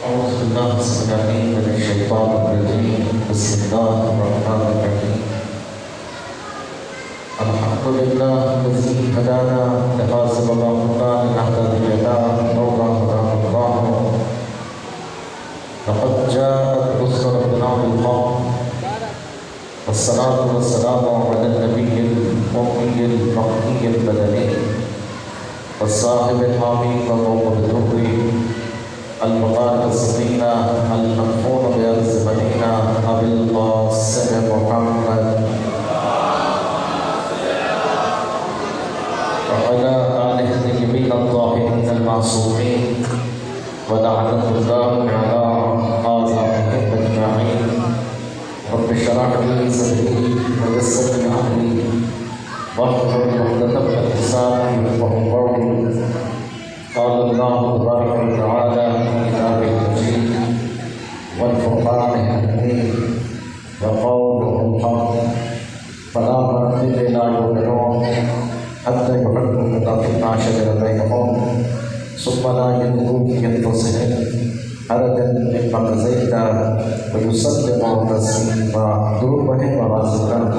أعوذ بالله السميع العليم من الشيطان الرجيم. بسم الله الرحمن الرحيم. الحمد لله الذي هدانا لهذا وما كنا لنهتدي لولا أن هدانا الله. لقد جاءت رسل ربنا بالحق والصلاة والسلام على النبي الأمي المكي البدني والصاحب الحامي وموقف الدهري المبارك السقينا المدفون بأرض مدينة أبي القاسم محمد وعلى آله الطيبين الطاهرين المعصومين ولعنة الله على أعدائهم أجمعين. رب اشرح لي صدري ويسر لي أمري واحلل عقدة من لساني يفقهوا قولي. قال الله تبارك وتعالى في كتابه المجيد والفرقان الحكيم وقوله الحق فلا مردد لا يؤمنون حتى يحكموا فيما شجر بينهم ثم لا يجدوا في انفسهم حرجا مما قضيت ويسلموا تسليما. درود پڑھیں آواز بلند.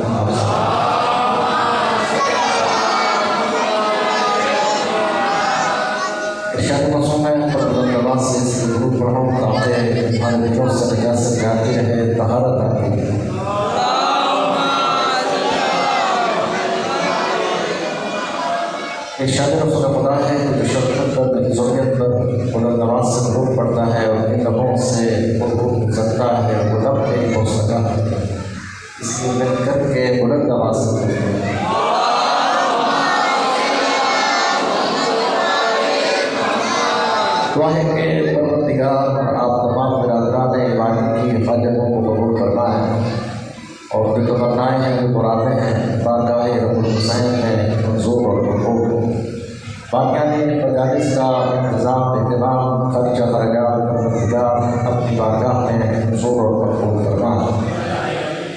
ارشاد معصوم ہے بلند آواز سے اس کی درود پڑھوں تاکہ ہمارے دلوں سے نجاست جاتی رہے، طہارت آتی رہے. ارشاد رسول خدا ہے کہ جو شخص پر ضروریت پر بلند آواز سے درود پڑھتا ہے اور ان لبوں سے درود کرتا ہے وہ لب نہیں ہو سکا. اس کی مل کر کے بلند آواز سے دعا ہے کہ پروردگار آپ تمام برادران ایمان کی حاجتوں کو قبول فرمائیں اور جو تمنائیں ہیں جو مرادیں ہیں بارگاہ رب الحسین میں منظور اور قبول. باقیان مجالس کا انتظام اہتمام خرچہ خرجات پروردگار اپنی بارگاہ میں منظور اور قبول فرمائیں.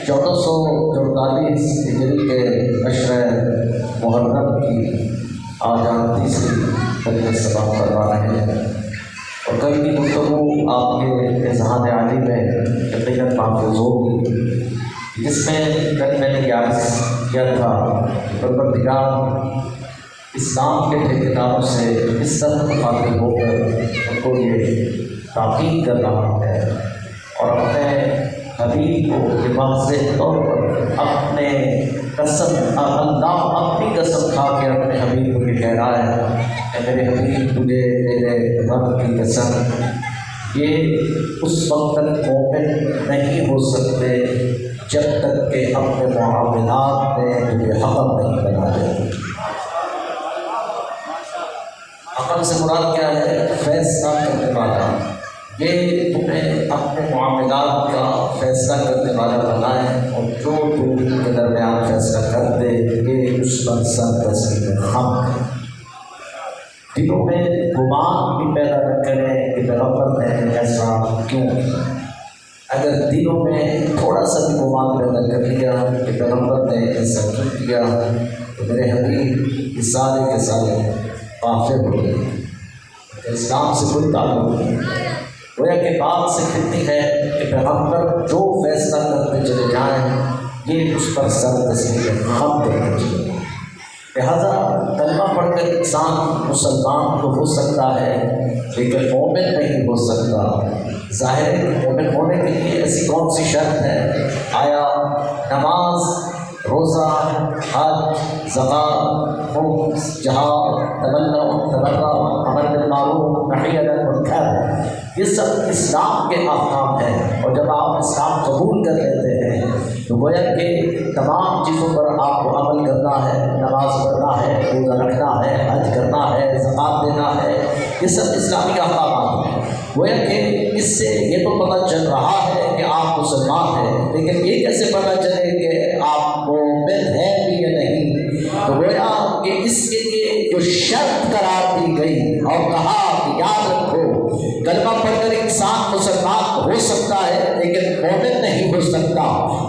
1444 ہجری کے عشرِ محرم کی آج ہم تیسری تجویز سماعت کروا رہے ہیں اور کل کی گفتگو آپ کے اذہان عالی میں یقیناً محفوظ ہوگی، جس میں کل میں نے عرض کیا تھا کہ پروردگار اسلام کے ٹھیکیداروں سے اس طرح مخاطب ہو کر ان کو یہ تاکید کر رہا ہے اور اپنے حبیب کو یہ واضح طور پر اپنے قسم اللہ اپنی قسم کھا کے اپنے حبیب کو یہ کہہ رہا ہے کہ میرے حبیب تجھے میرے رب کی قسم یہ اس وقت تک مومن نہیں ہو سکتے جب تک کہ اپنے معاملات میں تجھے حقم نہیں بنا دے. حقم سے مراد کیا ہے؟ فیصلہ کرنے والا. یہ تمہیں اپنے معاملات کا فیصلہ کرنے والا بنائے اور جو ان کے درمیان فیصلہ کر دے یہ اس پر سر تسلیم ہم دلوں میں گمان بھی پیدا نہ کریں کہ پیغمبر نے ایسا کیوں. اگر دلوں میں تھوڑا سا بھی گمان پیدا کر لیا کہ پیغمبر نے ایسا کیوں کیا تو میرے حبیب اس سارے کے سارے غافل ہو گئے. اسلام سے کوئی تعلق نہیں. گویا کہ بات سے کتنی ہے کہ پیغمبر جو فیصلہ کرتے چلے جائیں یہ اس پر سر تسلیم ہم کرتے چلے. لہٰذا کلمہ پڑھ کر انسان مسلمان تو ہو سکتا ہے لیکن مومن نہیں ہو سکتا. ظاہر مومن ہونے کے لیے ایسی کون سی شرط ہے؟ آیا نماز، روزہ، حج، زکوٰۃ، خمس، جہاد، تبرع، امر بالمعروف، نہی عن المنکر، یہ سب اسلام کے احکام ہیں. اور جب آپ اسلام قبول کر لیتے ہیں تو گویا کہ تمام چیزوں پر آپ کو عمل کرنا ہے. نماز پڑھنا ہے، روزہ رکھنا ہے، حج کرنا ہے، زکوٰۃ دینا ہے، یہ سب اسلامی احکامات ہیں. گویا کہ اس سے یہ تو پتہ چل رہا ہے کہ آپ مسلمان ہیں، لیکن یہ کیسے پتہ چلے کہ آپ مومن ہیں بھی یا نہیں؟ تو گویا کہ اس کے لیے جو شرط قرار دی گئی اور کہا کہ یاد رکھو کلمہ پڑھ کر انسان مسلمان ہو سکتا ہے لیکن مومن نہیں ہو سکتا.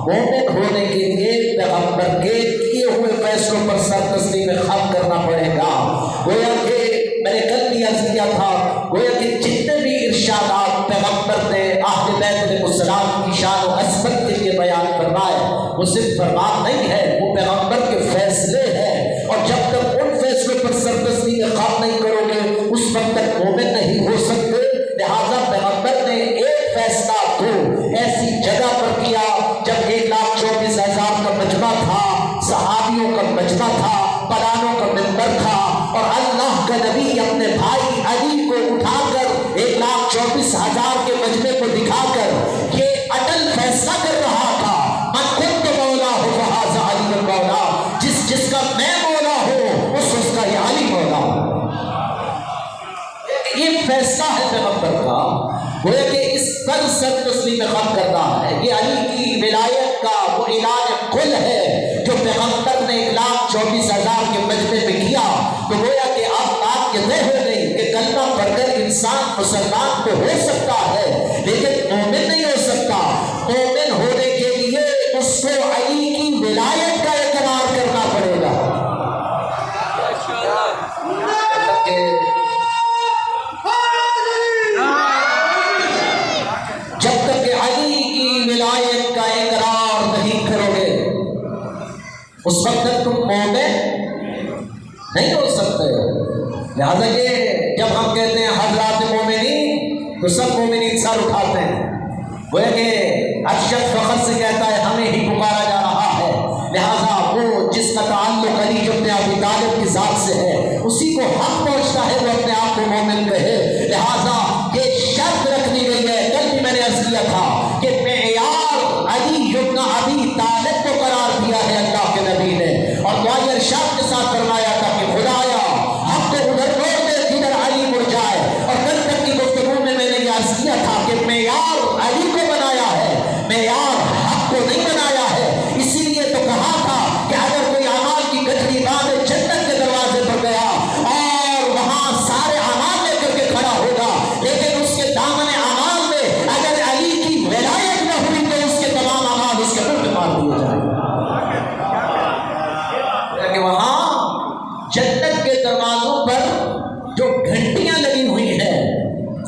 مومن ہونے کے لیے پیغمبر کے کیے ہوئے فیصلوں پر سر تسلیم خم کرنا پڑے گا. گویا کہ میں نے کل بھی عرض کیا تھا، گویا کہ جتنے بھی ارشادات پیغمبر السلام کی شان و عظمت کے لیے بیان فرمائے، وہ صرف فرمان نہیں ہے، وہ پیغمبر کے فیصلے ہیں، اور جب تک ان فیصلوں پر سرپرستی اختیار نہیں کرو گے اس وقت تک مومن نہیں ہو سکتے۔ لہٰذا پیغمبر نے ایک فیصلہ تو ایسی جگہ پر کیا جب 1,24,000 کا مجمع تھا، صحابیوں کا مجمع تھا، پرانوں کا منبر تھا، اور اللہ کا نبی اپنے بھائی علی کو اٹھا کر 1,24,000 کے مجمع کو دکھا کر یہ اٹل فیصلہ کر رہا تھا، من کنت مولا ہو فہذا علی المولا، جس کا میں مولا ہوں اس کا یہ علی مولا ہو۔ یہ فیصلہ ہے پیغمبر کا، گویا کہ اس پر سر تسلیم خم کرنا ہے۔ یہ علی کی ولایت کا وہ علاج کل ہے جو پیغمبر نے 1,24,000 کے مجمع میں کیا۔ تو گویا کہ اب بات یہ طے ہو گئی کہ کلمہ پڑھ کر انسان مسلمان تو ہو سکتا ہے لیکن مومن نہیں ہو سکتا۔ مومن ہونے کے لیے اس کو علی کی ولایت کا اقرار کرنا پڑے گا۔ جب تک کہ علی کی ولایت کا اقرار نہیں کرو گے اس وقت تک تم مومن نہیں ہو سکتے۔ لہٰذا یہ جب ہم کہتے ہیں حضرات مومنین تو سب مومنین سر اٹھاتے ہیں، وہ کہ ارشد فخر سے کہتا ہے ہمیں ہی پکارا جا رہا ہے۔ لہٰذا وہ جس کا تعلق علی ابن ابی طالب کی ذات سے ہے اسی کو حق پہنچتا ہے وہ اپنے آپ کو مومن کہے۔ لہٰذا یہ شرط رکھ دی گئی ہے، کل بھی میں نے عرض کیا تھا کہ معیار علی ابن ابی طالب کو قرار دیا ہے اللہ کے نبی نے، اور دعائے ارشاد کے ساتھ فرمایا تھا کہ خدایا ہم تو ادھر روک دے جدھر علی مڑ جائے۔ اور کل تک کی گفتگو میں نے یہ عرض کیا تھا کہ معیار علی کو بنایا ہے، معیار حق کو نہیں بنایا ہے۔ اسی لیے تو کہا تھا کہ اگر کوئی اعمال کی گٹھڑی باندھ جنت کے دروازے پر گیا اور وہاں سارے اعمال لے کر کے کھڑا ہوگا، لیکن اس کے دامن اعمال میں اگر علی کی ولایت نہ ہوئی تو اس کے تمام اعمال اس کے منہ پہ مار دیے جائیں گے۔ کہ وہاں جنت کے دروازوں پر جو گھنٹیاں لگی ہوئی ہیں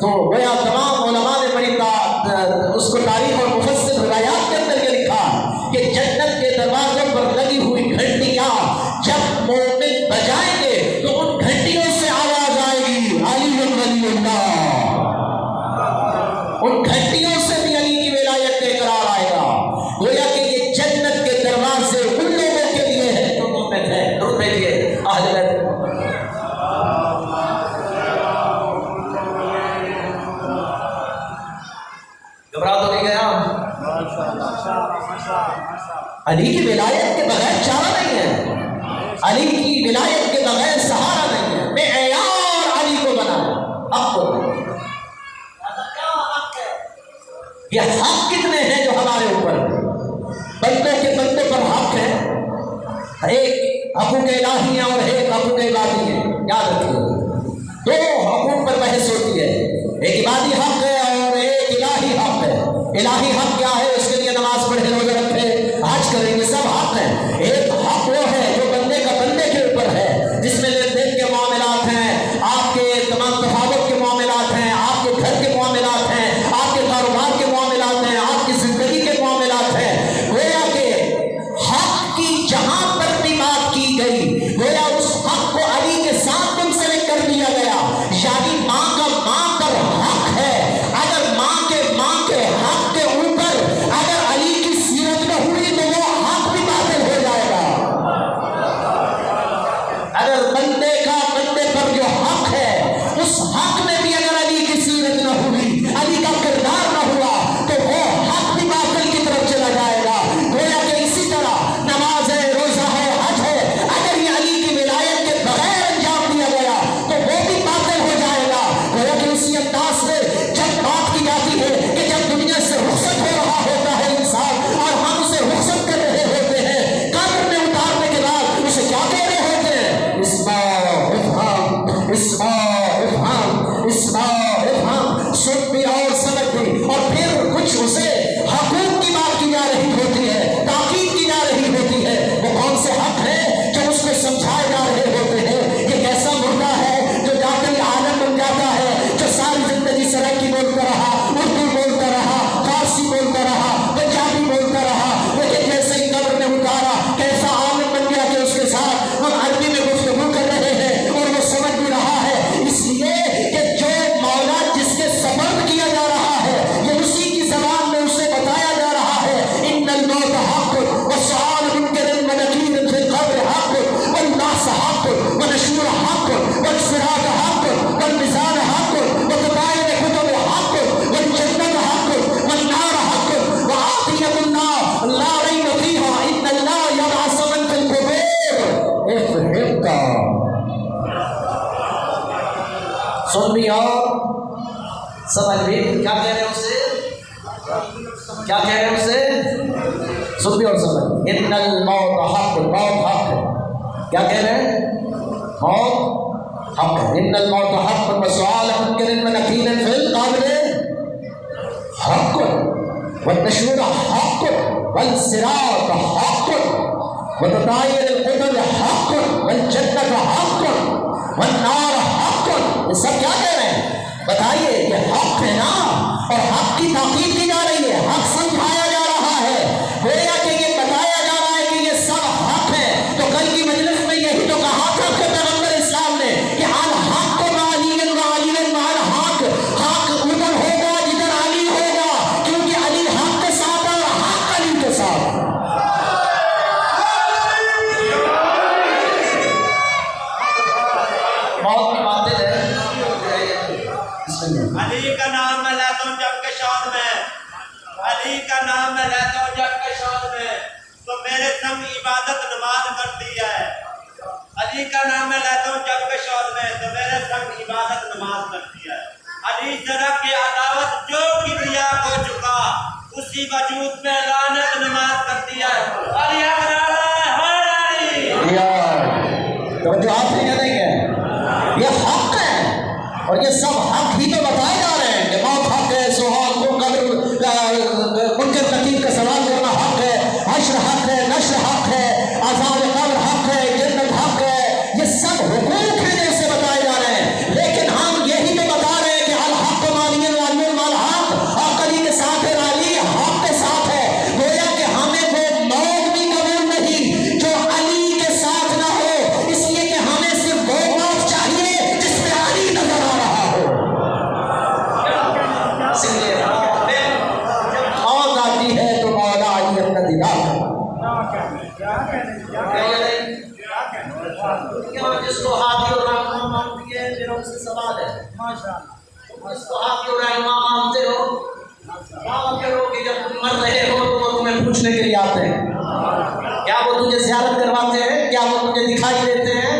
تو گویا تمام علماء نے بڑی اس کو تاریخ اور مفسر روایات کے اندر یہ لکھا کہ جنت کے دروازوں پر لگی ہوئی گھنٹیاں جب مومن بجائیں گے تو ان گھنٹیوں سے آواز آئے گی علی ولی اللہ، ان گھنٹیوں سے بھی علی کی ولایت کا اقرار آئے گا۔ گویا کہ یہ جنت کے دروازے ان لوگوں کے لیے ہیں جو مومن ہیں۔ درود بھیجیے اہل بیت۔ گھبرا تو نہیں گیا؟ علی کی ولایت کے بغیر چارہ نہیں ہے، علی کی ولایت کے بغیر سہارا نہیں ہے۔ معیار علی کو بنا اب کو یہ حق کتنے ہیں جو ہمارے اوپر بندوں کے بندوں پر حق ہے، ایک حقوق الہی ہے اور ایک حقوق عبادی ہے۔ یاد رکھیے دو حقوق پر بحث ہوتی ہے، ایک عبادی حق ہے اور ایک الہی حق ہے۔ الہی حق کیا ہے؟ اس کے لیے نماز پڑھے، روزے رکھے، حج کریں، یہ سب حق ہے۔ ایک حق وہ ہے جو بندے کا بندے کے اوپر ہے، جس میں لین دین کے معاملات ہیں، آپ کے تمام تفاوت کے معاملات ہیں، آپ کے گھر کے معاملات ہیں، آپ کے کاروبار کے معاملات ہیں، آپ کی زندگی کے معاملات ہیں۔ گویا کہ حق کی جہاں پر بھی بات کی گئی، گویا اس حق کو علی کے ساتھ منسلک کر دیا گیا، یعنی ماں کا ماں پر حق ہے۔ اگر ماں کے حق کے اوپر اگر علی کی سیرت نہ ہوئی تو وہ حق بھی باطل ہو سن بھی اور سمجھ بھی. کیا کہہ رہے ہیں اسے؟ کیا کہہ رہے ہیں اسے؟ سن بھی اور سمجھ. ان الموت حق، موت حق ہے. کیا کہہ رہے ہیں؟ موت حق ہے. ان الموت حق وسؤال منکر ونکیر فی القبر حق والنشور حق والصراط حق وتطایر القدر حق والجنت حق والنار حق. یہ سب کیا کہہ رہے ہیں؟ بتائیے یہ حق ہے نا، اور حق کی تاکید کی جا رہی ہے، حق سمجھایا جا رہا ہے. گویا کہ یہ بتایا جا رہا ہے کہ یہ سب حق ہے. تو کل کی مجلس میں یہی تو کہا تھا کہ پیغمبر اسلام نے کہ الحق وعلی وعلی مع الحق. حق ادھر ہوگا جدھر علی ہوگا، کیونکہ علی حق کے ساتھ اور حق علی کے ساتھ. بہت کی باتیں ہیں. علی کا نام میں لیتا ہوں جب کے شان میں، علی کا نام میں لیتا ہوں جب کے شان میں، تو میرے سنگ عبادت نماز کرتی ہے. علی کا نام میں لیتا ہوں جب کے شان میں، تو میرے سنگ عبادت نماز کرتی ہے. علی ذرا کی عداوت جو کبریا کو چکا، اسی وجود میں لعنت نماز کرتی ہے. علی اکبر ہر علی. توجہ آپ نے کیا نہیں ہے؟ یہ حق ہے، اور یہ سب حق ہی تو بتائے جا رہے ہیں کہ موت حق ہے، سوال کو قبر منکر نکیر کا سوال کرنا حق ہے، حشر حق ہے، نشر حق ہے، عذاب قبر حق ہے، جنت حق ہے. یہ سب حقوق ہیں جیسے بتائے جا رہے ہیں. لیکن ہم یہی تو بتا رہے ہیں کہ الحق مالی والی مال حق، حق علی کے ساتھ ہے، علی حق کے ساتھ ہے. گویا کہ ہمیں وہ موت بھی قبول نہیں جو علی کے ساتھ نہ ہو، اس لیے کہ ہمیں صرف وہ موت چاہیے جس میں علی نظر آ رہا ہو. اس لیے موت آتی ہے تو مولا علی اپنا دیدار جس کو ہاتھی اور رہنما مانتی ہے میرا اس سے سوال ہے. جس کو ہاتھی اور رہنما مانتے ہو، معاف کرو کہ جب تم مر رہے ہو تو وہ تمہیں پوچھنے کے لیے آتے ہیں. کیا وہ تجھے زیارت کرواتے ہیں؟ کیا وہ تجھے دکھائی دیتے ہیں؟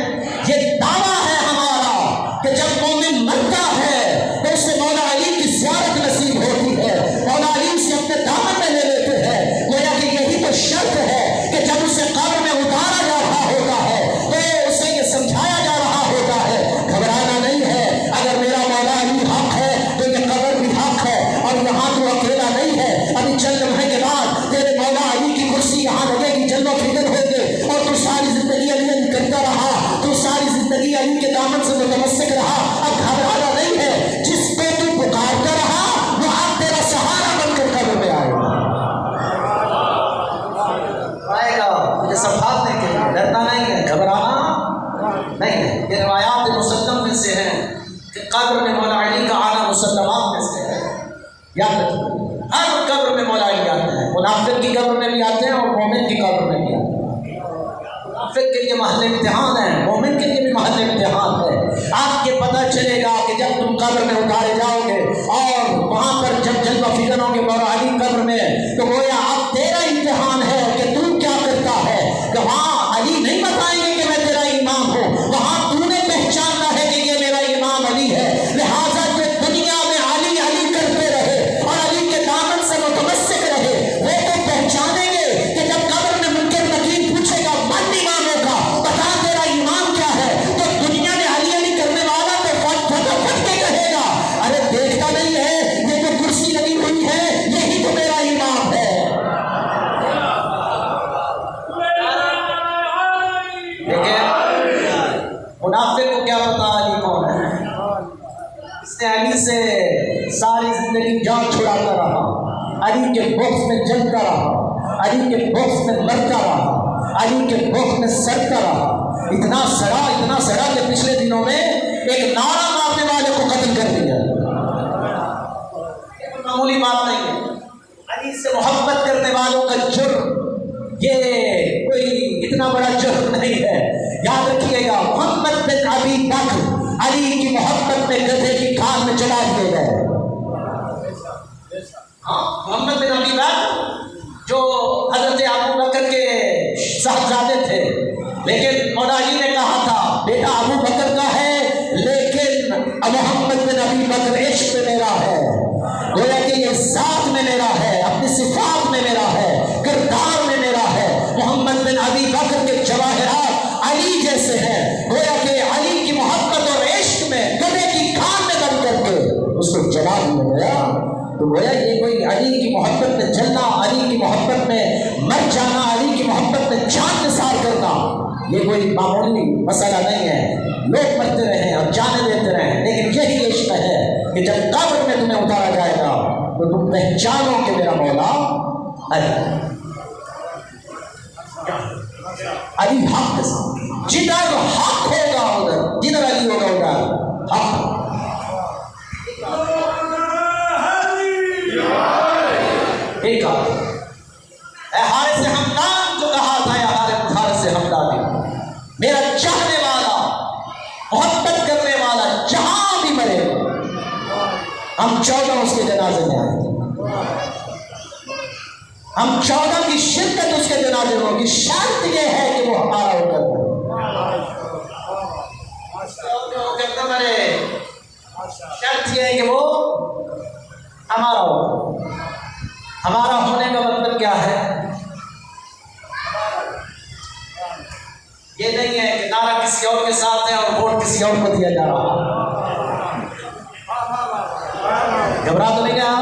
یہ دعویٰ ہے ہمارا کہ جب مومن مرتا ہے تو اسے مولا علی کی زیارت نصیب ہوتی ہے، مولا علی اسے اپنے دامن میں لے لیتے ہیں. گویا کہ یہی تو شرط ہے کہ جب اسے قبر میں اتارا جا رہا ہوتا ہے تو اسے یہ سمجھایا جا رہا ہوتا ہے گھبرانا نہیں ہے. اگر میرا مولا علی حق ہے تو یہ قبر بھی حق ہے، اور یہاں تو اکیلا نہیں ہے. ابھی چند لمحے کے بعد تیرے مولا علی کی کرسی یہاں لگے گی، جنت و فکر ہوگے، اور تو ساری زندگی علی علی کرتا رہا، تو ساری زندگی علی کے دامن سے متمسک رہا. اب گھبرانا نہیں ہے. جس کو تو پکارتا رہا وہ اب تیرا سہارا بن کر قبر میں آئے گا. آئے گا مجھے سنبھالنے کے لیے. ڈرنا نہیں ہے، گھبرانا نہیں ہے. یہ روایات مسلم میں سے ہیں کہ قبر میں مولا علی کا آنا مسلمات میں سے ہے. یاد رکھیے ہر قبر میں مولا علی آتے ہیں. منافق کی قبر میں بھی آتے ہیں اور مومن کی قبر میں بھی آتے ہیں. منافق کے لیے محل امتحان ہے، مومن کے لیے بھی محل امتحان ہے. آپ کے پتہ چلے گا کہ جب تم قبر میں اتارے جاؤ گے اور وہاں پر جب جلوہ فکر ہوں گے مولا علی قبر میں، تو گویا اب تیرا امتحان ہے کہ تو کیا کرتا ہے. کہ وہاں علی نہیں بتائیں گے کہ میں تیرا امام ہوں، وہاں تو نے پہچاننا ہے کہ یہ میرا امام علی ہے. لہٰذا جو دنیا میں علی علی کرتے رہے اور علی کے دامن سے متمسک رہے، وہ تو پہچانیں گے کہ جب قبر میں منکر نکیر پوچھے گا من اماموں کا بتا تیرا امام کیا ہے، تو دنیا میں علی علی کرنے والا تو فٹ کے کہے گا ارے دیکھتا نہیں ہے یہ جو کرسی لگی ہوئی ہے یہی تو میرا امام ہے. منافق کو کیا پتا علی کون ہے. اس نے علی سے ساری زندگی جان چھڑاتا رہا، علی کے بغض میں جلتا رہا، علی کے بغض میں مرتا رہا، علی کے بغض میں سڑتا رہا. اتنا سڑا کہ پچھلے دنوں میں ایک نعرہ مارنے والے کو قتل کر دیا. یہ معمولی بات نہیں ہے. علی سے محبت کرنے والوں کا جرم یہ کوئی اتنا بڑا جرم نہیں ہے. یاد رکھیے گا محمد بن ابی بکر علی کی محبت میں گدھے کی کھال میں چلا دیے گئے. محمد بن ابی بکر جو حضرت ابو بکر کے صاحبزادے تھے، لیکن مولا علی نے کہا تھا بیٹا ابو بکر کا ہے لیکن محمد علی جیسے ہیں، گویا کہ علی کی محبت اور عشق میں گدھے کی کان میں دم کر کے اس کو جلا دیا گیا۔ تو گویا یہ کوئی علی کی محبت میں جلنا، علی کی محبت میں مر جانا، علی کی محبت میں جان نثار کرنا، یہ کوئی معمولی مسئلہ نہیں ہے۔ لوگ مرتے رہیں اور جانے دیتے رہیں، لیکن یہی عشق ہے کہ جب قبر میں تمہیں اتارا جائے گا تو تم پہچانو کہ میرا مولا علی حق کے ساتھ، جدھر حق ہوگا ادھر، جدھر علی ہوگا ادھر حق۔ ایک اے حارث ہمدان جو کہا تھا، یا حارث ہمدان، میرا چاہنے والا، محبت کرنے والا جہاں بھی مرے، ہم 14 اس کے جنازے میں آئے، ہم 14 کی شرکت اس کے جنازے میں ہوگی۔ شرط یہ ہے کہ وہ ہمارا ہو کر مرے، شرط یہ ہے کہ وہ ہمارا ہو۔ ہمارا ہونے کا مطلب کیا ہے؟ یہ نہیں ہے کہ نعرہ کسی اور کے ساتھ ہے اور ووٹ کسی اور کو دیا جا رہا ہے۔ گھبرا تو نہیں گیا؟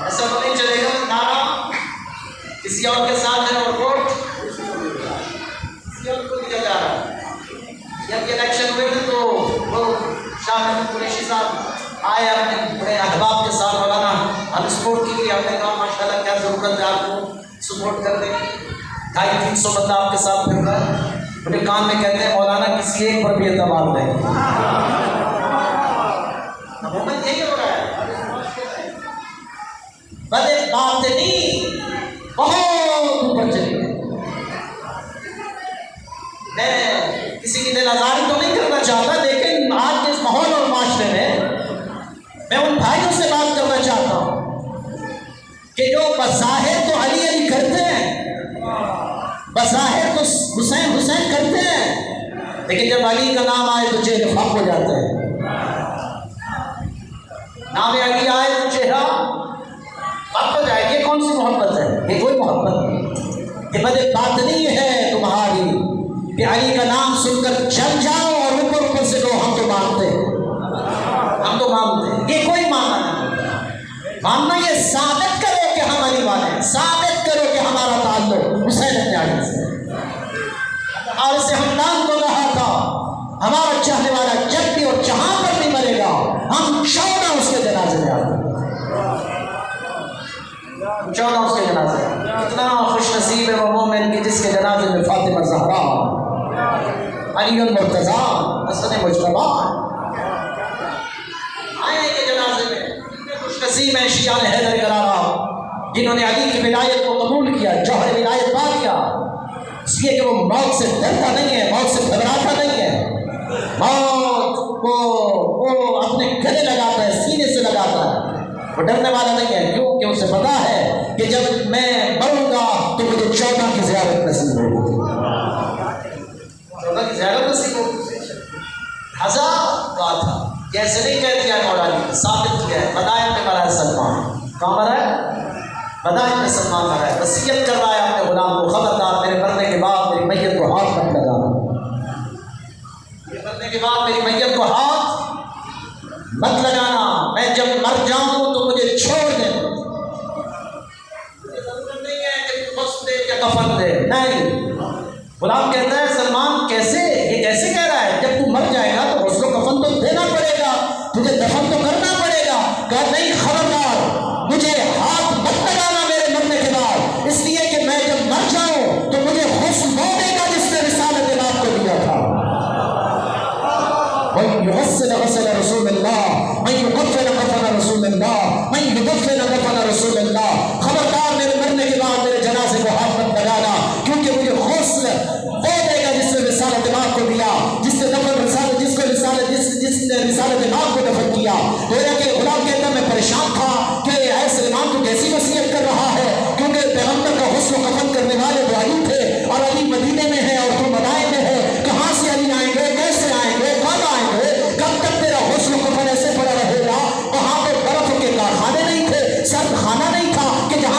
ایسا تو نہیں چلے گا نعرہ کسی اور کے ساتھ ہے اور ووٹ کسی اور کو دیا جا رہا ہے۔ جب یہ الیکشن ہوئے تھے تو وہ شاہ محمود قریشی صاحب آئے اپنے بڑے احباب کے ساتھ، مولانا ہم سپورٹ کی، ہم نے کہا ماشاءاللہ کیا ضرورت ہے آپ کو سپورٹ کرنے کی، 250-300 بندہ آپ کے ساتھ پھر رہا ہے۔ بڑے کان میں کہتے ہیں مولانا کسی ایک پر بھی اعتبار نہیں، حکومت یہی ہو رہا ہے، بدے باطنی بہت اوپر چلی گئی۔ میں کسی کی دل آزاری تو نہیں کرنا چاہتا، لیکن آج کے اس ماحول اور معاشرے میں ان بھائیوں سے بات کرنا چاہتا ہوں کہ جو بظاہر تو علی علی کرتے ہیں، بظاہر تو حسین حسین کرتے ہیں، لیکن جب علی کا نام آئے تو چہرے خاک ہو جاتے ہیں، نام علی آئے تو چہرہ خاک ہو جائے۔ یہ کون سی محبت ہے؟ یہ کوئی محبت نہیں، یہ بد باطنی ہے تمہاری کہ علی کا نام سن کر جل جاؤ اور اوپر اوپر سے کہو ہم تو مانتے ہیں، ہم تو مانتے ہیں۔ یہ کوئی ماننا نہیں، ماننا یہ ثابت کرو کہ ہم علی والے ہیں، ثابت کرو کہ ہمارا تعلق حسین ابن علی سے۔ اور اسے ہمدان کو کہا تھا ہمارا چاہنے والا جب بھی اور جہاں پر بھی مرے گا ہم 14 اس کے جنازے میں آتے ہیں، 14 اس کے جنازے میں۔ اتنا خوش نصیب ہے وہ مومن کہ جس کے جنازے میں فاطمہ زہرا، علی المرتضیٰ، حسن مجتبیٰ آئے کے جنازے میں۔ اتنے خوش نصیب ہیں شیعہ حیدر کرارہ جنہوں نے علی کی ولایت کو قبول کیا، جوہر ولایت پا لیا، اس لیے کہ وہ موت سے ڈرتا نہیں ہے، موت سے گھبراتا نہیں ہے، موت کو وہ اپنے گلے لگاتا ہے، سینے سے لگاتا ہے، وہ ڈرنے والا نہیں ہے، کیونکہ اسے پتا ہے کہ جب میں مروں گا تو مجھے 14 کی زیارت نصیب ہوگی، 14 کی زیارت نصیب ہوگی۔ ہزار بات تھا، کیسے نہیں کہہ دیا مولانا، ثابت کیا ہے، مدائن میں مرا ہے سلمان، کہاں مرا ہے؟ مدائن میں سلمان مرا ہے، وصیت کر رہا ہے اپنے غلام کو، خبردار میرے مرنے کے بعد میری میت کو ہاتھ مت لگانا، میرے مرنے کے بعد میری میت کو ہاتھ مت لگانا، میں جب مر جاؤں تو مجھے چھوڑ دے، مجھے ضرورت نہیں ہے کہ غسل دے یا کفن دے، نہیں۔ غلام کہتا ہے سلمان کیسے، یہ کیسے کہہ رہا ہے، جب تو مر جائے گا تو غسل و کفن تو دینا پڑے گا، تجھے دفن تو کرنا پڑے گا۔ کہا نہیں خبردار، مجھے ہاتھ مت لگانا میرے مرنے کے بعد، اس لیے کہ میں جب مر جاؤں تو مجھے غسل وہ دے گا جس نے رسالت بات کو دیا تھا۔ من يغسل غسل رسول الله، من يكفن كفن رسول الله، من يدفن دفن رسول الله۔ خبردار میرے مرنے کے بعد میرے جنازے کو ہاتھ مت لگانا، کیونکہ مجھے غسل وہ دے گا جس نے رسالت پاک کو دیا، جس نے دفن رسالت جس کو رسالت جس نے رسالت پاک کو دفن کیا۔ گویا کہ غلام کہتا میں پریشان تھا کہ اے سلمان تو کیسی وصیت کر رہا ہے، کیونکہ پیغمبر کا غسل و کفن کرنے والے تو علی تھے اور علی مدینے میں ہے اور تو مدائن میں ہے، کہاں سے علی آئیں گے، کیسے آئیں گے، کب آئیں گے، کب تک تیرا غسل و کفن ایسے پڑا رہے گا؟ وہاں پہ برف کے کارخانے نہیں تھے، سرد خانہ نہیں تھا کہ جہاں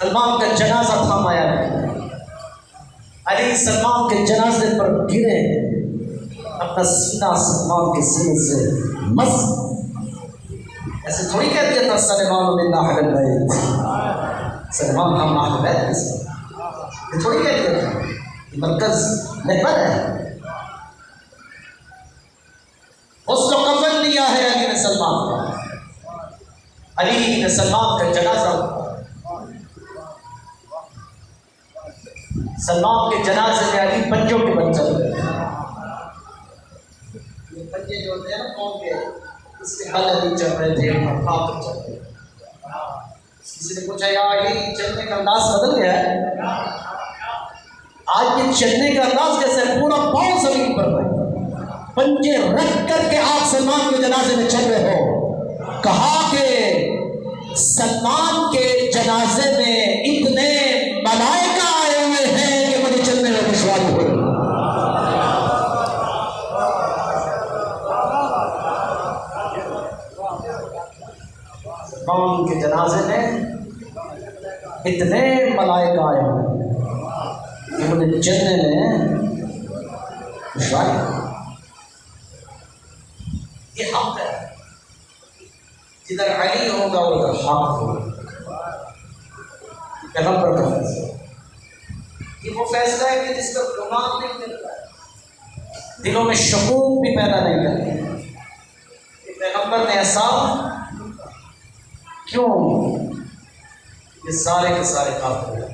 سلمان کا جنازہ تھامایا نہیں. علی سلمان کے جنازے پر گرے، اپنا سینہ سلمان کے سینے سے مس. ایسے تھوڑی کہہ دیا تھا سلمان بن اہل البیت، سلمان ہم اہل بیت میں سے، یہ تھوڑی کہہ دیا تھا. یہ مرکز محور ہے. اس کو کفن لیا ہے علی نے سلمان کا. علی نے سلمان کا جنازہ، سلمان کے جنازے میں علی پنجوں کے بل چل رہے. یہ پنجے جو ہوتے ہیں نا قوم کے، اس کے بل علی چل رہے تھے، ہاتھ چل رہے. کسی نے پوچھا یا علی چلنے کا انداز بدل گیا ہے؟ آج یہ چلنے کا انداز کیسے ہے؟ پورا پاؤں زمین پر ہے، پنجے رکھ کر کے آپ سلمان کے جنازے میں چل رہے ہو. کہا کہ سلمان کے جنازے میں اتنے ملائکہ آئے ہوئے ہیں کہ مجھے چلنے میں دشواری ہو رہی. سلمان کے جنازے میں اتنے ملائکہ آئے ہوئے ہیں کہ مجھے چلنے میں دشواری ہو رہی. یہ حق ہے، جدھر علی ہوگا ادھر حق ہوگا. پیغمبر کا فیصلہ، یہ وہ فیصلہ ہے کہ جس کا گمان نہیں کرتا ہے، دلوں میں شکوک بھی پیدا نہیں کرتا. کہ پیغمبر نے ایسا کیوں؟ یہ سارے کے سارے کافر ہیں.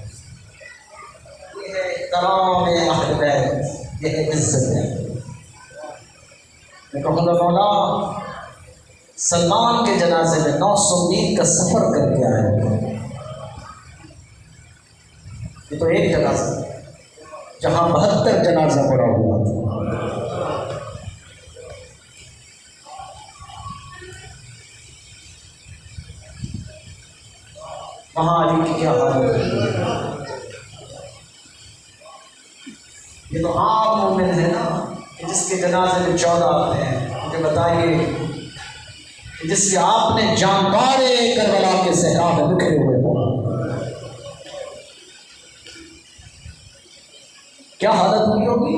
یہ ہے احترام اہل بیت، یہ ہے عزت ہے. میں کہوں گا مولا سلمان کے جنازے میں 900 میل کا سفر کر کے آئے ہیں. یہ تو ایک جنازہ جہاں 72 جنازہ پڑا ہوا تھا. وہاں علی کی کیا حالت ہے؟ یہ تو عام مومن ہے نا کہ جس کے جنازے میں 14 آتے ہیں. مجھے بتائیے کہ جس کے آپ نے جانبارے کربلا کے صحرا میں بکھرے ہوئے ہو، کیا حالت ہوئی ہوگی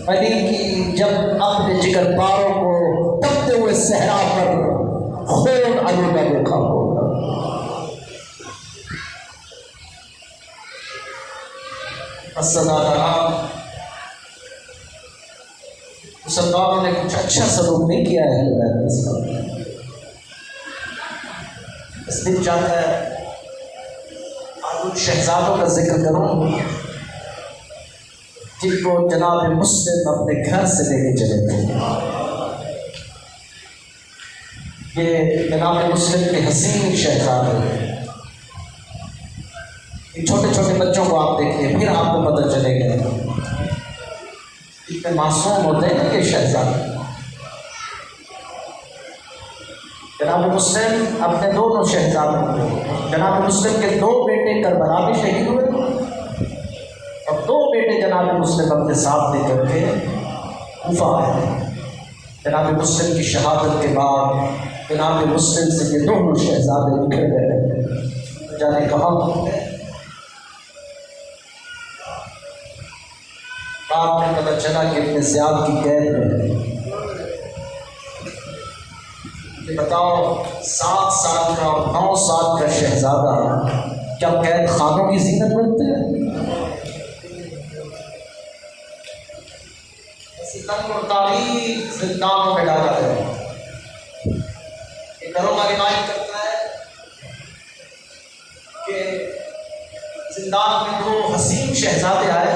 علی کی جب اپنے جگر پاروں کو تپتے ہوئے صحرا پر خون آلودہ دیکھا ہوگا. مسلمانوں نے کچھ اچھا سلوک نہیں کیا ہے. اس دن چاہتا ہے آج ان شہزادوں کا ذکر کروں جن کو جناب مسلم اپنے گھر سے لے کے چلے تھے. یہ جناب مسلم کے حسین شہزادے، چھوٹے چھوٹے بچوں کو آپ دیکھیے، پھر آپ کو پتہ چلے گا اتنے معصوم ہوتے ہیں کہ شہزادے. جناب مسلم اپنے دونوں شہزادوں کو، جناب مسلم کے 2 بیٹے کربلا میں شہید ہوئے اور 2 بیٹے جناب مسلم اپنے ساتھ لے کر کے کوفہ آئے. جناب مسلم کی شہادت کے بعد جناب مسلم سے یہ دونوں شہزادے بکھر گئے. جانے کہاں ہوتے بعد میں پتہ چلا کہ ابن زیاد کی قید میں. یہ بتاؤ 7 سال کا اور 9 سال کا شہزادہ کیا قید خانوں کی زینت بنتے ہیں؟ ایسی تنگ اور تاریخ زندانوں میں ڈالا ہے. یہ گھروں کا روایت کرتا ہے کہ زندان میں 2 حسین شہزادے آئے.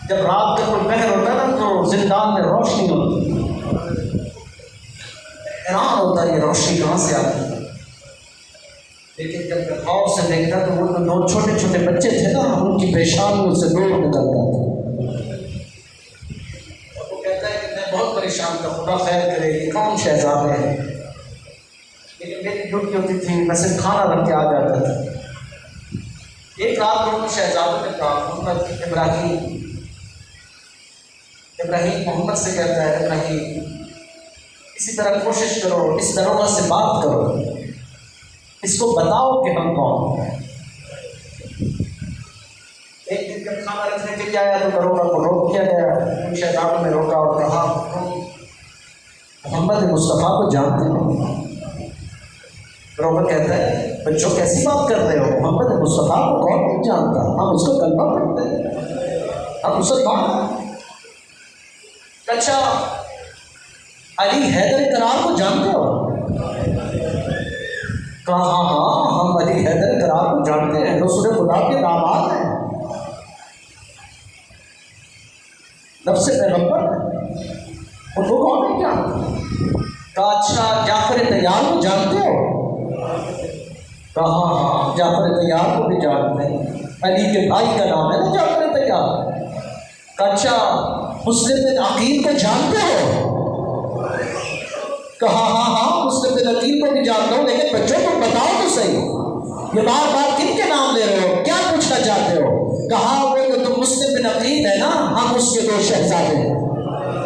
جب رات کا کوئی پہر ہوتا ہے نا تو زندان میں روشنی ہوتی ہے. حیران ہوتا ہے یہ روشنی کہاں سے آتی ہے. لیکن جب غور سے دیکھتا تو وہ 2 چھوٹے چھوٹے بچے تھے نا، ان کی پیشانیوں سے نور نکلتا تھا. اور وہ کہتا ہے کہ میں بہت پریشان تھا، خدا خیر کرے یہ کون شہزادے ہیں. لیکن میری ڈیوٹی ہوتی تھی، میں صرف کھانا رکھ کے آ جاتا تھا. ایک رات دونوں شہزادوں نے کہا، محمد ابراہیم محمد سے کہتا ہے ابراہیم اسی طرح کوشش کرو، اس دروگہ سے بات کرو، اس کو بتاؤ کہ ہم کون ہیں. جب کھانا رکھنے کے لیے آیا تو دروگا کو روک دیا گیا. ان شیطانوں نے روکا اور کہا محمد مصطفیٰ کو جانتے ہو؟ دروگا کہتا ہے بچوں کیسی بات کر رہے ہو، محمد مصطفیٰ کو کون نہیں جانتا، ہم اس کو کلمہ پڑھتے ہیں، ہم مسلمان. اچھا علی حیدر کرار کو جانتے ہو؟ کہا ہاں ہم علی حیدر کرار کو جانتے ہیں، رسول خدا کے داماد ہیں، نفس پیغمبر ان کو کون نہیں جانتا؟ کہا اچھا جعفر طیار کو جانتے ہو؟ کہا ہاں جعفر طیار کو بھی جانتے ہیں، علی کے بھائی کا نام ہے نا جعفر طیار. کہا اچھا مسلم بن عقیل کو جانتے ہو؟ کہا ہاں ہاں مسلم بن عقیل کو بھی جانتا ہوں، لیکن بچوں کو بتاؤ تو صحیح، یہ بار بار کن کے نام لے رہے ہو، کیا پوچھنا چاہتے ہو؟ کہا وہ جو تم مسلم بن عقیل ہے نا، ہم اس کے 2 شہزادے ہیں،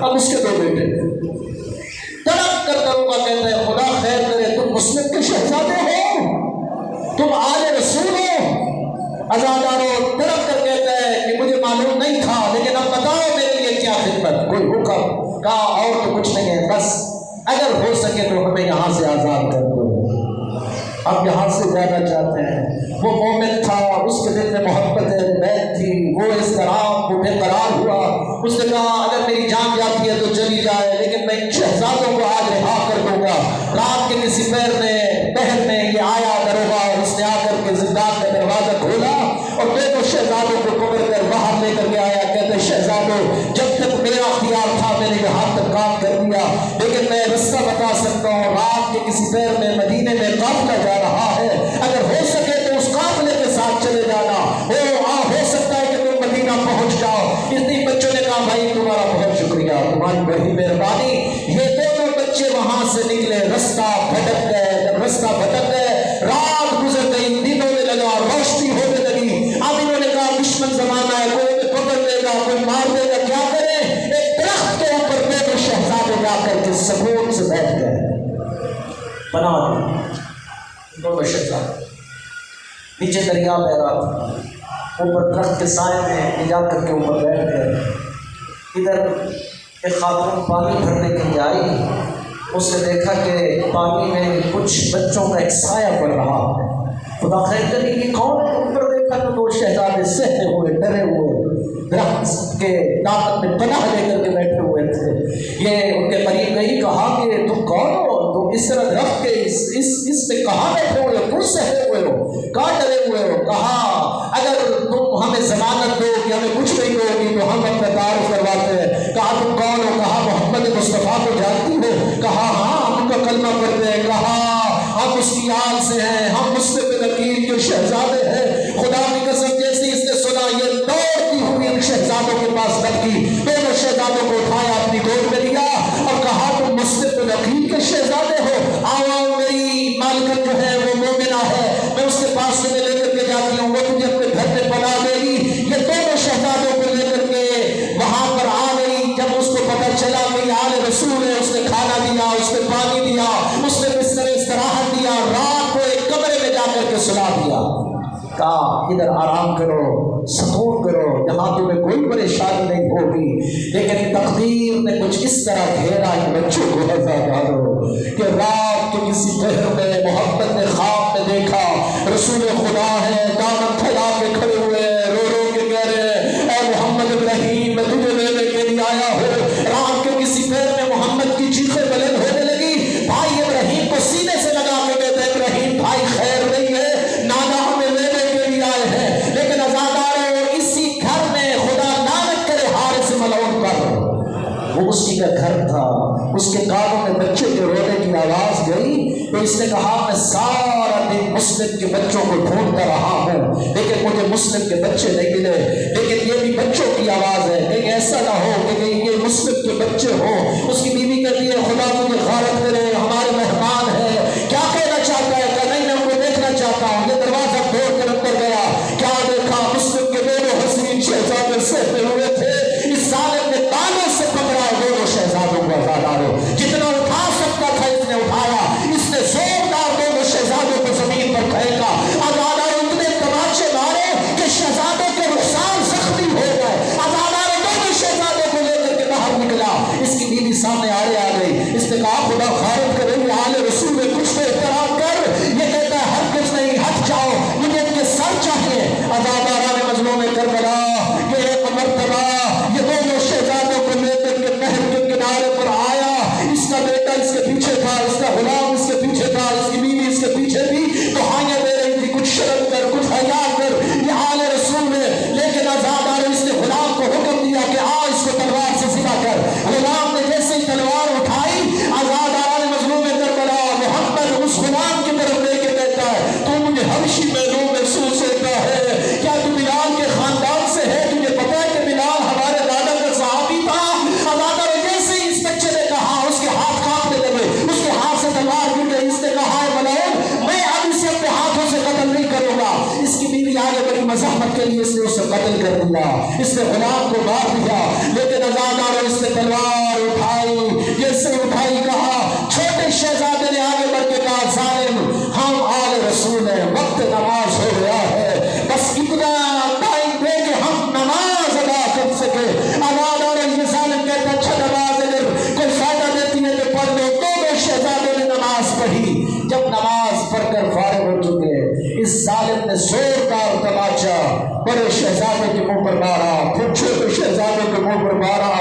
ہم اس کے 2 بیٹے ہیں. تڑپ کر دروگا کہتا ہے خدا خیر کرے، تم مسلم کے شہزادے ہو، تم آل رسول ہو. عزادارو تڑپ کر کہتا ہے کہ مجھے معلوم نہیں تھا، لیکن اب بتاؤ میرے لیے کیا خدمت، کوئی حکم؟ کہا اور تو کچھ نہیں ہے، بس اگر ہو سکے تو ہمیں یہاں سے آزاد کر دو، ہم یہاں سے جانا چاہتے ہیں. وہ مومن تھا، اس کے دل میں محبت بیت تھی، وہ اس طرح وہ بے قرار ہوا. اس نے کہا اگر میری جان جاتی ہے تو چلی جائے، لیکن میں ان شہزادوں کو آج رہا کر دوں گا. رات کے کسی پہر میں یہ آیا دروگا، اور اس نے آ کر کے زندان کا دروازہ کھولا اور 2 شہزادوں کو پکڑ کر باہر لے کر کے آیا. کہتے شہزادوں جب تک میرا اختیار تھا میں نے یہاں تک کام کر دیا، لیکن میں رستہ بتا سکتا ہوں، رات کے کسی پہر میں مدینے میں قافلہ جا رہا ہے، اگر ہو سکے تو اس قافلے کے ساتھ چلے جانا، ہو سکتا ہے کہ تم مدینہ پہنچ جاؤ. اتنی بچوں نے کہا بھائی تمہارا بہت شکریہ، تمہاری بڑی مہربانی. یہ 2 بچے وہاں سے نکلے، رستہ بھٹک گئے. جب رستہ بھٹک گئے، رات گزر گئی، دنوں میں لگا، روشنی ہونے لگی. اب انہوں نے کہا دشمن زمانہ ہے، کوئی ہمیں پکڑ لے گا، کوئی مار دے گا، کیا کریں؟ ایک درخت کے اوپر 2 شہزادے جا کر کے سکون سے بیٹھ گئے، بنا دی 2 شہزادے. نیچے دریا بہ رہا تھا، اوپر درخت کے سائے میں جا کر کے اوپر بیٹھ گئے. ادھر ایک خاتون پانی بھرنے کے لیے آئی، اس نے دیکھا کہ پانی میں کچھ بچوں کا ایک سایہ پڑ رہا ہے. خدا خیر کرے یہ کون ہے؟ اوپر دیکھا تو 2 شہزادے سہتے ہوئے ڈرے ہوئے درخت کے طاقت میں پناہ لے کر کے بیٹھے ہوئے تھے. یہ ان کے قریب گئی، کہا کہ تم کون ہو، تم اس طرح درخت کے اس میں کہاں بیٹھے ہوئے ہو، کیوں سہتے ہوئے ہو، کہاں ڈرے ہوئے ہو؟ کہا اگر تم ہمیں ضمانت دو کہ ہمیں کچھ نہیں ہوگی تو ہم اپنا تعارف کرواتے ہیں. کہا تم کون ہو؟ کہا محمد مصطفیٰ کو جانتی ہو؟ کہا ہاں ہم ان کا کلمہ پڑھتے ہیں. کہا ہم اس کی آل سے ہیں، ہم مسلم بن عقیل کے شہزادے ہیں. خدا کی قسم جیسے اس نے سنا یہ دوڑتی ہوئی ان شہزادوں کے پاس لگی، 2 شہزادوں کو اٹھایا، اپنی گود میں لیا اور کہا تم مسلم بن عقیل کے شہزادے ہو، آؤ میری مالکن جو ہے وہ مومنہ ہے، میں اس کے پاس سے لے کر کے جاتی ہوں، وہ تجھے اپنے گھر میں پناہ دے گی. یہ 2 شہزادوں کو لے کر کے وہاں پر آ گئی. جب اس کو پتہ چلا کہ یہ آل رسول ہے، اس نے کھانا دیا، اس نے پانی دیا، اس نے بستر استراحت دیا، رات کو ایک کمرے میں جا کر کے سلا دیا. کہا ادھر آرام کرو، سکون کرو، یہاں تمہیں کوئی پریشانی نہیں ہوگی. لیکن تقدیر نے کچھ اس طرح گھیرا کہ بچوں کو ڈالو کہ رات کے کسی پہر میں محبت نے خواب میں دیکھا رسول خدا ہے، دامن پھیلا کے کھڑے ہوئے، رو رو کے کہہ رہے اے محمد ابراہیم میں تجھے لینے کے لیے آیا ہوں. رات کے کسی پہر میں محمد کی چیخیں بلند ہونے لگی. بھائی ابراہیم کو سینے سے لگا کے کہتے ہیں ابراہیم بھائی خیر نہیں ہے، نانا ہمیں لینے کے لیے آئے ہیں. لیکن عزاداروں اسی گھر میں خدا نانک کرے حارث ملعون پر، وہ اس کی کا گھر تھا، اس کے کانوں میں بچے کے رونے کی آواز گئی تو اس نے کہا میں سارا دن مسلم کے بچوں کو ڈھونڈتا رہا ہوں لیکن مجھے مسلم کے بچے نہیں ملے. لیکن یہ بھی بچوں کی آواز ہے، کہیں ایسا نہ ہو کہ کہیں یہ مسلم کے بچے ہوں. اس کی بیوی کہتی ہے خدا تجھے غارت کرے، ہمارے مہمان ہے، کیا کہنا چاہتا ہے؟ کہ نہیں میں ان کو دیکھنا چاہتا ہوں. یہ دروازہ توڑ کر اندر گیا، کیا دیکھا مسلم کے 2 حسین شہزادے سہتے ہوئے تھے. اس ظالم نے تانوں سے پکڑا 2 شہزادوں کو. عزاداروں جتنا اٹھا سکتا تھا اس نے اٹھایا، اس نے زوردار 2 شہزادوں کو زمین پر پھینکا. عزاداروں اتنے تماچے مارے کہ شہزادوں کے رخسار زخمی عزاداران مظلوم کربلا کہ ایک مرتبہ یہ دونوں شہزادوں کو لے کر کے نہر کے کنارے پر آیا، اس کا بیٹا اس کے پیچھے تھا، اس کا غلام اس کے پیچھے تھا، اس کی بیوی اس کے پیچھے تھی، دہائیاں دے رہی تھی کچھ شرم کر کچھ حیا کر، یہ حال رسول ہے۔ لیکن عزادار اس نے غلام کو حکم دیا کہ آ اس کو تلوار سے ذبح کر۔ غلام نے جیسے ہی تلوار اٹھائی، عزاداران مظلوم کربلا محمد اس غلام کی طرف لے کے کہتا ہے تو مجھے حبشی محروم محسوس ہوتا ہے، کیا تو بلال کے خاندان سے ہے؟ تجھے پتا ہے کہ بلال ہمارے دادا کا صحابی تھا؟ عزادار جیسے ہی اس بچے نے کہا اس کے ہاتھ کانپنے لگے، اس کے ہاتھ سے تلوار گر گئی۔ اس نے کہا ہے ملعون، میں اب اسے اپنے ہاتھوں سے قتل نہیں کروں گا۔ اس کی بیوی آگے بڑی مزاحمت کے لیے اس نے اسے قتل کر دیا، اس نے غلام کو مار دیا۔ لیکن عزادار اس نے تلوار اٹھائی، جیسے اٹھائی کہا، چھوٹے شہزادے نے آگے بڑھ کے کہا ظالم ہم آل رسول ہیں، وقت نماز ہو گیا ہے، بس اتنا ٹائم دے کہ ہم نماز ادا کر سکے۔ عزادار یہ ظالم کہتا اچھا نماز اگر کوئی فائدہ دیتی ہے تو پڑھ لو۔ دونوں شہزادوں نے نماز پڑھی۔ جب نماز پڑھ کر فارغ ہو چکے، اس ظالم نے زوردار تماچا بڑے شہزادے کے منہ پر مارا، پھر چھوٹے شہزادے کے منہ پر مارا۔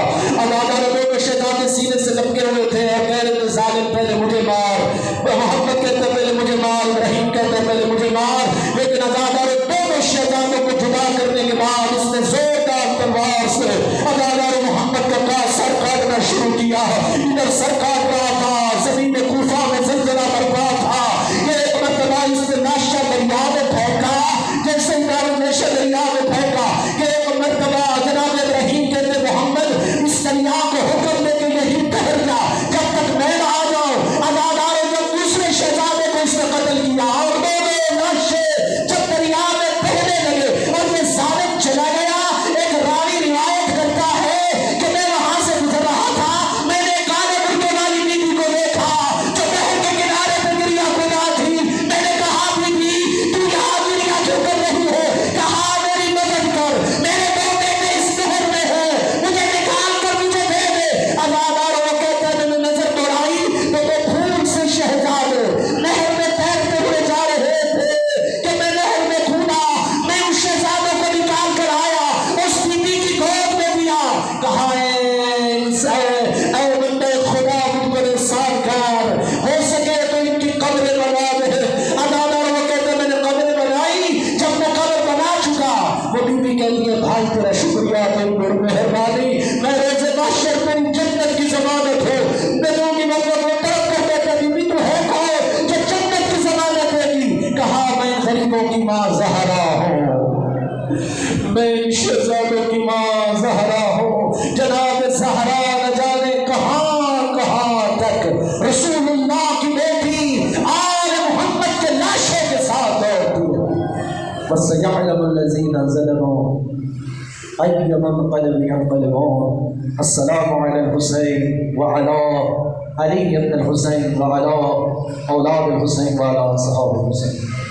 عزادار دونوں شہزادے سینے سے لپکے ہوئے تھے اور کہہ رہے تھے ظالم پہلے مجھے مار۔ محمد کہتے پہلے مجھے مار، رحیم کہتے پہلے مجھے مار۔ لیکن عزادار دونوں شہزادوں کو جدا کرنے کے بعد اس نے زوردار تلوار سے عزادار محمد کا سر کاٹنا شروع کیا۔ ادھر سر کاٹ رہا تھا، زمین کوفہ میں زلزلہ برپا تھا۔ یہ ایک مرتبہ اس نے ناشا دریا میں پھینکا، جیسے ناشا دریا میں پھینکا کہ ایک مرتبہ جناب رحیم کہتے محمد اس دریا کو حکم دے کے یہی ٹھہر جا جب تک میں نہ آ جاؤں۔ عزادار جب دوسرے شہزادے کو اس نے قتل کیا اور دونوں لاشیں جب دریا میں بہنے لگے اور یہ ظالم چلا گیا، ایک راوی روایت کرتا ہے کہ میں وہاں سے گزر رہا تھا، میں نے کالے برقع والی بیوی کو دیکھا جو نہر کے کنارے پہ گریا کھدا تھی۔ میں نے کہا بیوی تو یہاں گریا کیوں کر رہی ہے؟ کہا میری مدد کر، میرے دو بیٹے اس نہر میں ہیں، مجھے نکال کر مجھے دے دے۔ عزادار وہ کہتا ہے میں نے نظر دوڑائی تو وہ پھول سے شہزادے نہر میں تیرتے ہوئے جا رہے تھے کہ میں نہر میں کھودا، میں اس شہزادوں کو نکال کر آیا، اس بیوی کی گود میں دیا۔ کہا اے بندے خدا مجھ پر احسان کر، ہو سکے تو ان کی قبریں بنا دے۔ عزادار وہ کہتے میں نے قبریں بنائی، جب میں قبر بنا چکا وہ بیوی کہتی ہے بھائی تیرا شکریہ، تیری بڑی مہربانی، میں روز محشر تیری جنت کی ضمانت ہو۔ نبیوں کی مطلب وہ طرف کر کہتا بیوی تو ہے کون جو جنت کی ضمانت دے گی؟ کہا میں غریبوں کی ماں زہرا ہوں، میں شہزادوں کی ماں زہرا ہوں۔ جناب زہرا نہ جانے کہاں کہاں تک رسول اللہ کی بیٹی آل محمد کے لاشوں کے ساتھ دوڑتی ہے۔ وَسَيَعْلَمُ الَّذِينَ ظَلَمُوا أَيَّ مَنقَلِبٍ يَنقَلِبُونَ۔ السلام علی الحسین وعلی علی بن الحسین وعلی اولاد الحسین وعلی صحابہ الحسین۔